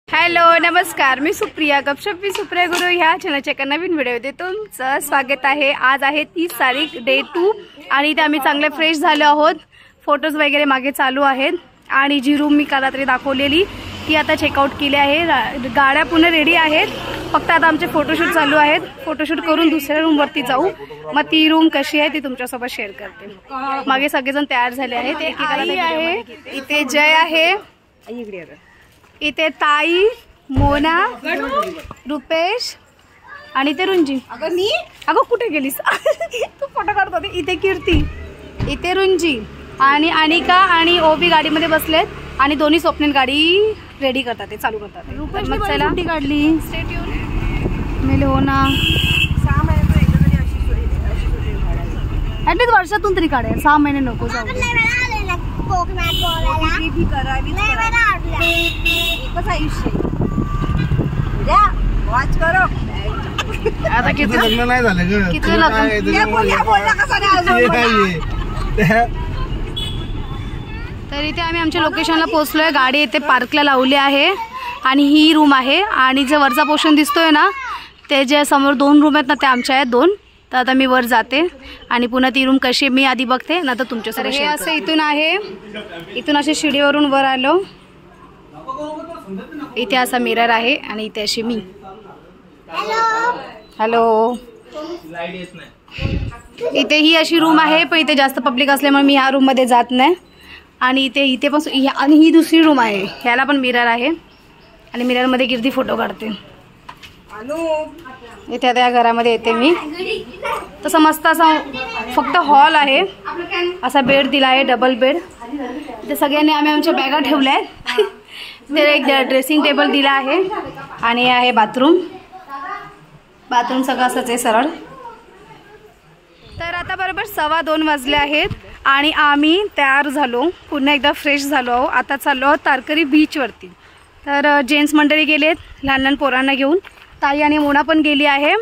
Hello नमस्कार, मी सुप्रिया गपशप मी सुप्रिया गुरु ह्या चॅनलच्या एका नवीन व्हिडिओमध्ये तुमचं स्वागत आहे। आज आहे 30 तारीख डे 2 आणि इथे आम्ही चांगले फ्रेश झालो आहोत। फोटोज वगैरे मागे चालू आहेत आणि जी रूम मी काल रात्री दाखवलेली ती आता चेकआउट केली आहे। गाड्या पुन्हा रेडी आहेत, फक्त आता आमचे फोटोशूट चालू आहेत। फोटोशूट करून दुसऱ्या रूम वरती जाऊ, मग ती रूम कशी आहे ती तुमच्यासोबत शेअर करते। मागे सगळेजण तयार झाले आहेत। एकीकडे आहे, इथे जय आहे, इथे ताई, मोना, रुपेश आणि इथे रुंजी। अगं कुठे गेलीस तू फोटो काढत होती। इथे कीर्ती, इथे रुंजी आणि अनिका आणि ओबी गाडीमध्ये बसलेत आणि दोन्ही स्वप्नील गाडी रेडी करतात, ते चालू करतात। रुपेश मग चला कुठे काढली मेले हो ना, ऍटलीस्ट वर्षातून तरी काढेल, 6 महिने नको जाऊ। आता किती लग्न नाही झालं ग, किती तर इथे आम्ही आमच्या लोकेशनला पोहोचलोय। गाडी इथे पार्कला लावली आहे आणि ही रूम आहे आणि जे वरचा पोर्शन दिसतोय ना ते जे समोर 2 रूम आहेत ना ते आमच्या आहेत 2। तर आता मी वर जाते आणि पुन्हा ती रूम कशी मी आधी बघते ना तर तुमच्यासोबत। हे असं इथून आहे, इथून अशी शिडीवरून वर आलो। इथे असा मिरर आहे आणि इथे अशी मी। हॅलो, इथे ही अशी रूम आहे पण इथे जास्त पब्लिक असल्यामुळे मी ह्या रूम मध्ये जात नाही। आणि इथे पण आणि ही दुसरी रूम आहे, ह्याला पण मिरर आहे आणि मिरर मध्ये कीर्ती फोटो काढते। इथे आता या घरामध्ये येते मी। तसं मस्त असा फक्त हॉल आहे, असा बेड दिला आहे, डबल बेड। इथे सगळ्यांनी आम्ही आमच्या बॅगा ठेवल्या आहेत। ते एक ड्रेसिंग टेबल दिला आहे आणि हे आहे बाथरूम। बाथरूम सगळं असंच आहे सरळ। तर आता बरोबर 2:15 वाजले आहेत आणि आम्ही तयार झालो, पुन्हा एकदा फ्रेश झालो आहोत। आता चाललो आहोत तारकरी बीचवरती। तर जेंट्स मंडळी गेलेत लहान लहान पोरांना घेऊन, ताई आणि मोना पण गेली आहे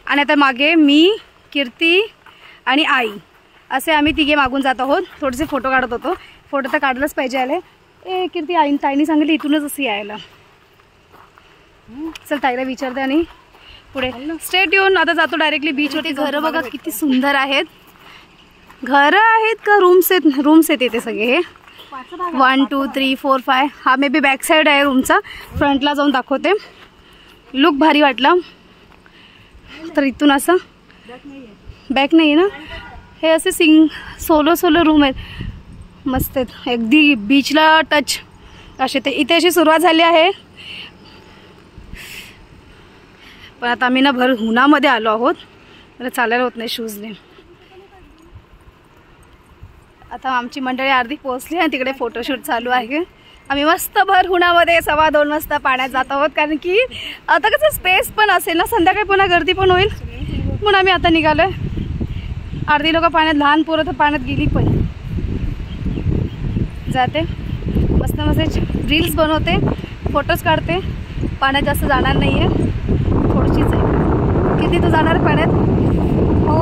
आणि आता मागे मी, कीर्ती आणि आई असे आम्ही तिघे मागून जात आहोत। थोडेसे फोटो काढत होतो, फोटो तर काढलंच पाहिजे आले। ए कीर्ती, ताईने सांगितलं इथूनच असं यायला। चल ताईला विचारते आणि पुढे स्ट्रेट येऊन आता जातो डायरेक्टली बीचवरती। घरं बघा किती सुंदर आहेत। घरं आहेत का रूम्स आहेत? रूम्स आहेत इथे सगळे। हे 1 2 3 4 5 हा मे बी बॅक साईड आहे रूमचा। फ्रंटला जाऊन दाखवते। लुक भारी वाटला। तर इथून असं बॅक नाही ना, हे असे सोलो रूम आहेत, मस्त आहेत अगदी बीचला टच असे। ते इथे अशी सुरुवात झाली आहे पण आता आम्ही ना भर उन्हामध्ये आलो आहोत, मला चालायला होत नाही शूजने। आता आमची मंडळी अर्धी पोहोचली आणि तिकडे फोटोशूट चालू आहे। आम्ही मस्त भर उन्हामध्ये 2:15 वाजता पाण्यात जात आहोत, कारण की आता कसं स्पेस पण असेल ना, संध्याकाळी पुन्हा गर्दी पण होईल म्हणून आम्ही आता निघालोय। अर्धी लोक पाण्यात, लहान पोरं तर पाण्यात गेली पण। जाते मस्त मस्त रील्स बनवते, फोटोज काढते। पाण्यात जास्त जाणार नाही आहे, थोडीशीच आहे। किती तू जाणार पाण्यात? हो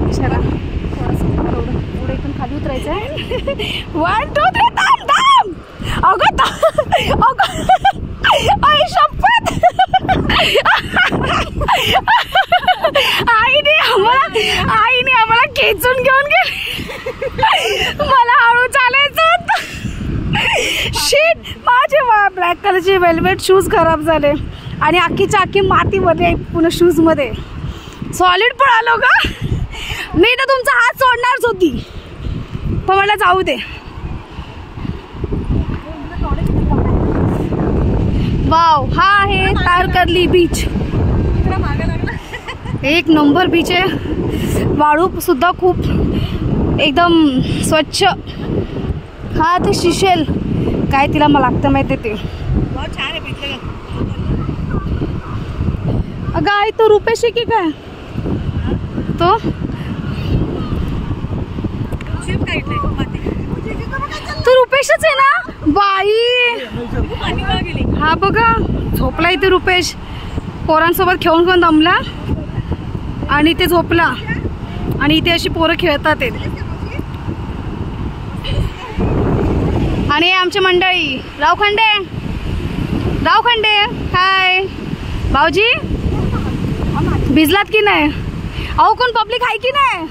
विचारा, थोडंसं पुढे इथून खाली उतरायचं आहे। 1 2 3 थांब थांब, अगं आई शपथ आईने आम्हाला खेचून घेऊन गेली। मला हळू चालायचं होतं। शिट, माझे ब्लॅक कलरचे वेलवेट शूज खराब झाले आणि अख्खीच्या अख्खी मातीमध्ये पुन्हा शूज मध्ये सॉलिड पळालो का। मी तर तुमचा हात सोडणारच होती पण मला जाऊ दे। वाव, हा आहे तारकर्ली बीच। एक नंबर बीच आहे, वाळू सुद्धा खूप एकदम स्वच्छ। हा ते शिशेल काय तिला मला लागतं माहिती ते। अगं आई तो रुपेश की काय तो? तो रुपेशच आहे ना बाई। हा बघा झोपला इथे रुपेश, पोरांसोबत खेळून दमला आणि इथे झोपला आणि इथे अशी पोरं खेळतात। आणि आमची मंडळी रावखंडे हाय भाऊजी, भिजलात की नाही? अहो कोण पब्लिक आहे की नाही?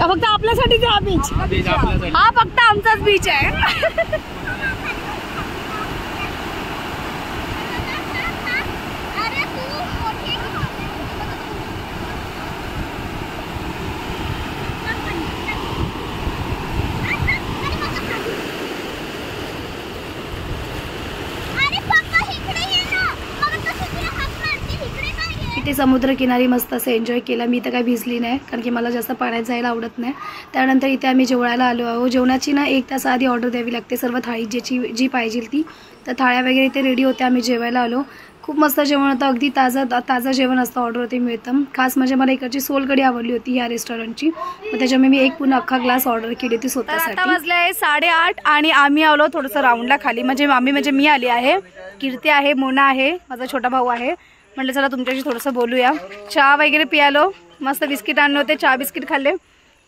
फक्त आपल्यासाठीच हा बीच, हा फक्त आमचाच बीच आहे. इथे समुद्रकिनारी मस्त असं एन्जॉय केला. मी तर काही भिजली नाही कारण की मला जास्त पाण्यात जायला आवडत नाही. त्यानंतर इथे आम्ही जेवायला आलो आहोत. जेवणाची ना 1 तास आधी ऑर्डर द्यावी लागते सर्व थाळी जी पाहिजे ती. तर थाळ्या वगैरे इथे रेडी होत्या. आम्ही जेवायला आलो. खूप मस्त जेवण होतं. अगदी ताजं जेवण असतं ऑर्डरवरती मिळतं. खास म्हणजे मला इकडची सोलकढी आवडली होती या रेस्टॉरंटची. मग त्याच्यामुळे मी एक पूर्ण अख्खा ग्लास ऑर्डर केली होती स्वतःसाठी. आता वाजले आहे 8:30 आणि आम्ही आलो थोडंसं राऊंडला खाली. म्हणजे मी आली आहे, कीर्ती आहे, मोना आहे, माझा छोटा भाऊ आहे. म्हटलं चला तुमच्याशी थोडंसं बोलूया. चहा वगैरे पियालो. मस्त बिस्किट आणले होते, चहा बिस्किट खाल्ले.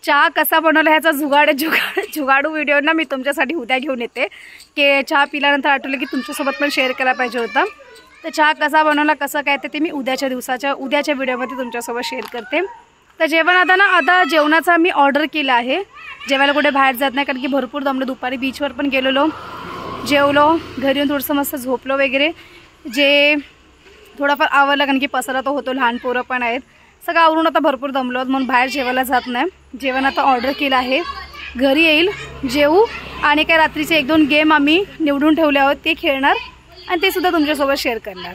चहा कसा बनवला ह्याचा जुगाडू व्हिडिओ ना मी तुमच्यासाठी उद्या घेऊन येते. की चहा पिल्यानंतर आठवलं की तुमच्यासोबत पण शेअर करायला पाहिजे होता. तर चहा कसा बनवला कसं काय ते मी उद्याच्या व्हिडिओमध्ये तुमच्यासोबत शेअर करते. तर जेवण आता जेवणाचा मी ऑर्डर केला आहे. जेवायला कुठे बाहेर जात नाही कारण की भरपूर दमलो. दुपारी बीचवर पण गेलेलो, जेवलो, घरी येऊन थोडंसं मस्त झोपलो वगैरे. जे थोडाफार आवडलं कारण की पसारा तो होतो, लहान पोरं पण आहेत. सगळं आवरून आता भरपूर दमलो म्हणून बाहेर जेवायला जात नाही. जेवण आता ऑर्डर केलं आहे. घरी येईल, जेवू आणि काय रात्रीचे 1-2 गेम आम्ही निवडून ठेवले आहोत ते खेळणार आणि ते सुद्धा तुमच्यासोबत शेअर करणार.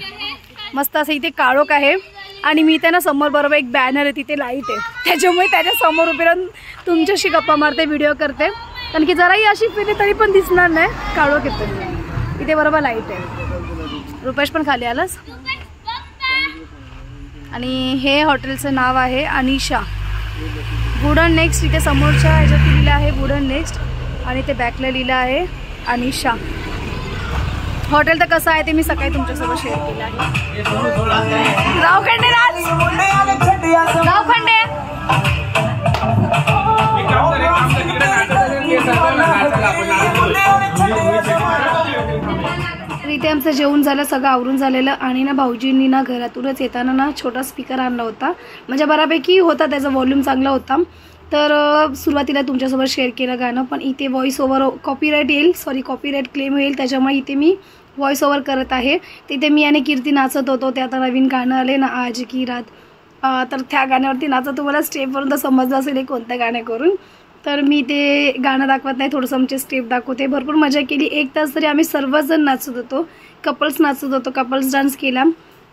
मस्त असं इथे काळोख आहे आणि मी त्यांना समोर बरोबर एक बॅनर आहे, तिथे लाईट आहे. त्याच्यामुळे त्याच्या समोर उभी राहून तुमच्याशी गप्पा मारते, व्हिडिओ करते. कारण की जराही अशी फिरली तरी पण दिसणार नाही, काळोख येतो. इथे बरोबर लाईट आहे. रुपेश पण खाली आलास. आणि हे हॉटेलचं नाव आहे अनिशा वुडन नेक्स्ट. इथे समोरच्या ह्याच्यात लिहिलं आहे वुडन नेक्स्ट आणि ते बॅकला लिहिलं आहे अनिशा. हॉटेल तर कसं आहे ते मी सकाळी तुमच्यासोबत शेअर केलं आहे. रावखंडे इथे आमचं जेवण झालं, सगळं आवरून झालेलं. आणि ना भाऊजींनी ना घरातूनच येताना ना छोटा स्पीकर आणला होता. म्हणजे बऱ्यापैकी होता, त्याचा व्हॉल्यूम चांगला होता. तर सुरुवातीला तुमच्यासोबत शेअर केलं गाणं, पण इथे व्हॉइस ओव्हर कॉपीराईट क्लेम होईल, त्याच्यामुळे इथे मी व्हॉइस ओव्हर करत आहे. तिथे मी आणि कीर्ती नाचत होतो. ते आता नवीन गाणं आले ना आज की रात, तर त्या गाण्यावरती नाचत. तुम्हाला स्टेपवरून तर समजलं असेल हे कोणत्या गाण्याकरून. तर मी ते गाणं दाखवत नाही, थोडंसं आमचे स्टेप दाखवते. भरपूर मजा केली. 1 तास तरी आम्ही सर्वजण नाचत होतो. कपल्स डान्स केला.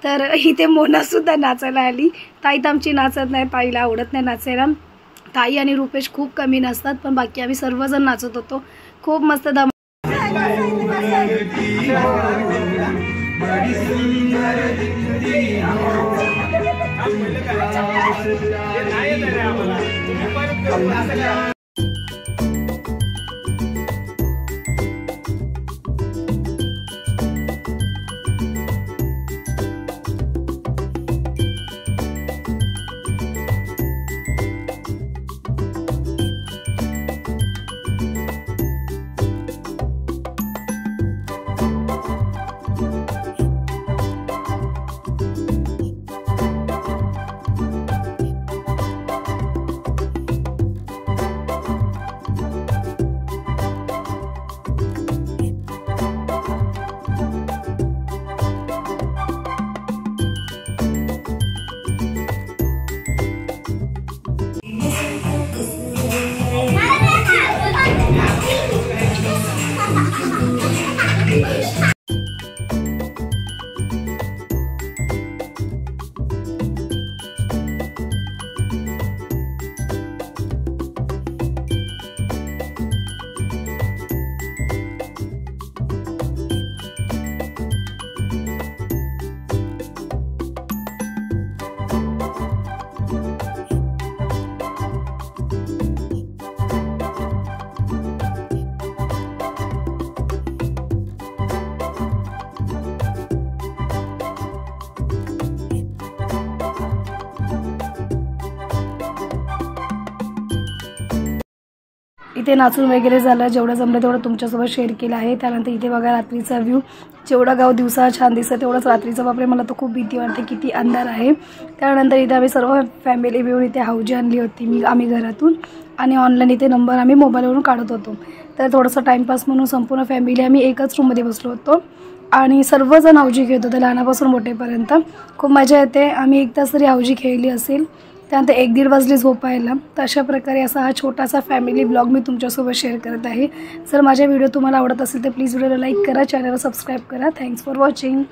तर इथे मोनासुद्धा नाचायला आली. ताई तर आमची नाचत नाही, ताईला आवडत नाही नाचायला. ताई आणि रुपेश खूप कमी नाचतात, पण बाकी आम्ही सर्वजण नाचत होतो. खूप मस्त धमाल. इथे नाचून वगैरे झालं, जेवढं जमलं तेवढं तुमच्यासोबत शेअर केलं आहे. त्यानंतर इथे बघा रात्रीचा व्ह्यू, जेवढं गाव दिवसा छान दिसतं तेवढंच रात्रीचं बापरे मला तर खूप भीती वाटते, किती अंधार आहे. त्यानंतर इथे आम्ही सर्व फॅमिली मिळून इथे हौजी आणली होती आम्ही घरातून, आणि ऑनलाईन इथे नंबर आम्ही मोबाईलवरून काढत होतो. तर थोडंसं टाईमपास म्हणून संपूर्ण फॅमिली आम्ही एकच रूममध्ये बसलो होतो आणि सर्वजण हौजी खेळत होते, लहानापासून मोठेपर्यंत. खूप मजा येते. आम्ही 1 तास तरी हौजी खेळली असेल. त्यानंतर 1-1:30 वाजले झोपायला. तर अशा प्रकारे असा हा छोटासा फॅमिली ब्लॉग मी तुमच्यासोबत शेअर करत आहे. जर माझा व्हिडिओ तुम्हाला आवडत असेल तर प्लीज व्हिडिओला लाईक करा, चॅनलला सबस्क्राईब करा. Thanks for watching.